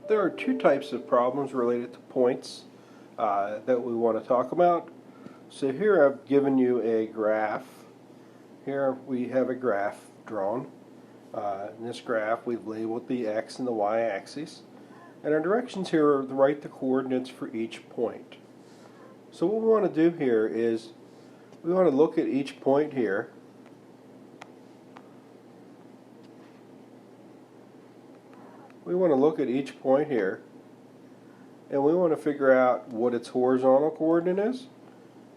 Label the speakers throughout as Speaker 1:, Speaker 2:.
Speaker 1: There are two types of problems related to points that we want to talk about. So here I've given you a graph. Here we have a graph drawn. In this graph we've labeled the x and the y axes. And our directions here are to write the coordinates for each point. So what we want to do here is we want to look at each point here. We want to look at each point here, and we want to figure out what its horizontal coordinate is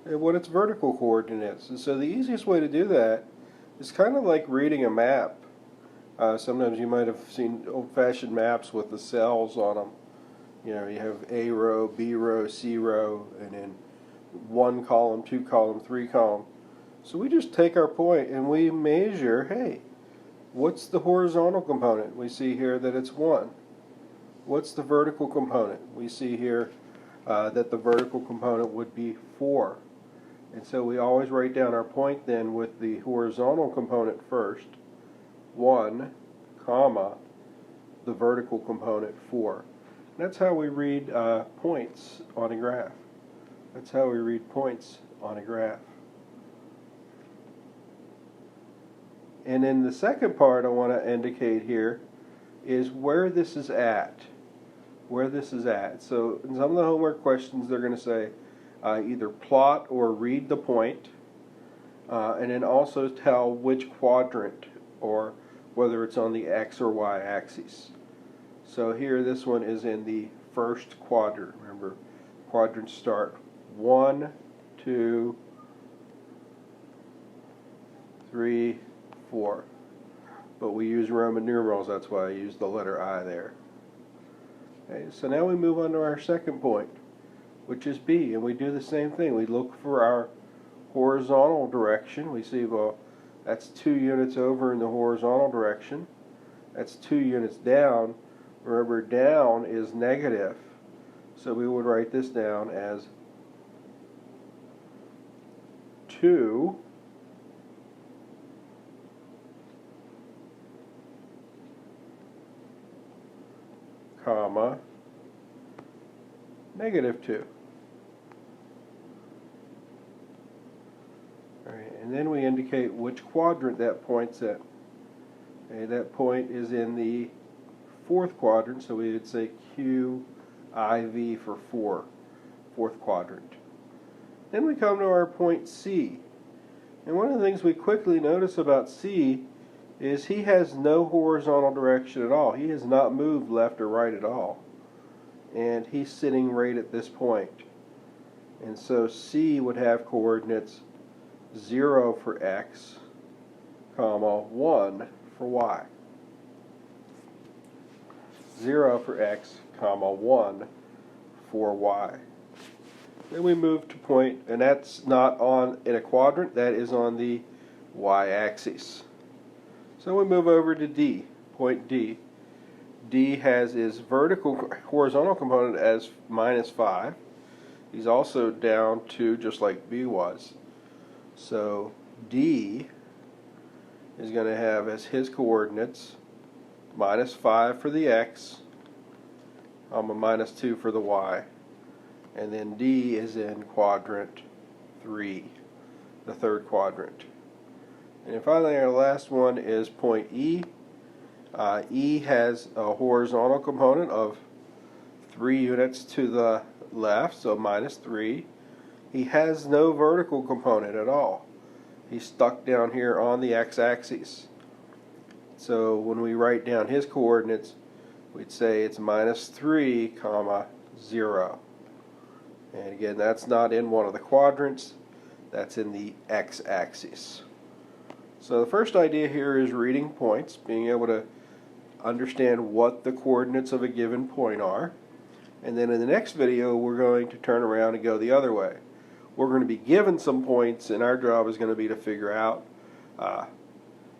Speaker 1: and what its vertical coordinate is. And so the easiest way to do that is kind of like reading a map. Sometimes you might have seen old-fashioned maps with the cells on them. You know, you have A row, B row, C row, and then 1 column, 2 column, 3 column. So we just take our point and we measure, hey, what's the horizontal component? We see here that it's 1. What's the vertical component? We see here that the vertical component would be 4. And so we always write down our point then with the horizontal component first, 1, comma, the vertical component 4. And that's how we read points on a graph. That's how we read points on a graph. And then the second part I want to indicate here is where this is at. Where this is at. So in some of the homework questions they're going to say either plot or read the point, and then also tell which quadrant, or whether it's on the x or y axis. So here this one is in the first quadrant. Remember, quadrants start 1, 2, 3, 4. But we use Roman numerals, that's why I use the letter I there. Okay, so now we move on to our second point, which is B, and we do the same thing. We look for our horizontal direction. We see, well, that's 2 units over in the horizontal direction. That's 2 units down. Remember, down is negative. So we would write this down as 2 comma -2. Alright, and then we indicate which quadrant that point's at. Okay, that point is in the fourth quadrant, so we would say QIV for 4, fourth quadrant. Then we come to our point C. And one of the things we quickly notice about C is he has no horizontal direction at all. He has not moved left or right at all. And he's sitting right at this point. And so C would have coordinates 0 for x, comma 1 for y. 0 for x, comma 1 for y. Then we move to point, and that's not on in a quadrant, that is on the y-axis. So we move over to D, point D. D has his horizontal component as -5. He's also down 2 just like B was. So D is going to have as his coordinates -5 for the x, -2 for the y. And then D is in quadrant 3, the third quadrant. And then finally our last one is point E. E has a horizontal component of 3 units to the left, so -3. He has no vertical component at all. He's stuck down here on the x-axis. So when we write down his coordinates, we'd say it's -3, comma 0. And again, that's not in one of the quadrants, that's in the x-axis. So the first idea here is reading points, being able to understand what the coordinates of a given point are. And then in the next video, we're going to turn around and go the other way. We're going to be given some points, and our job is going to be to figure out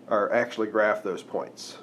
Speaker 1: or actually graph those points.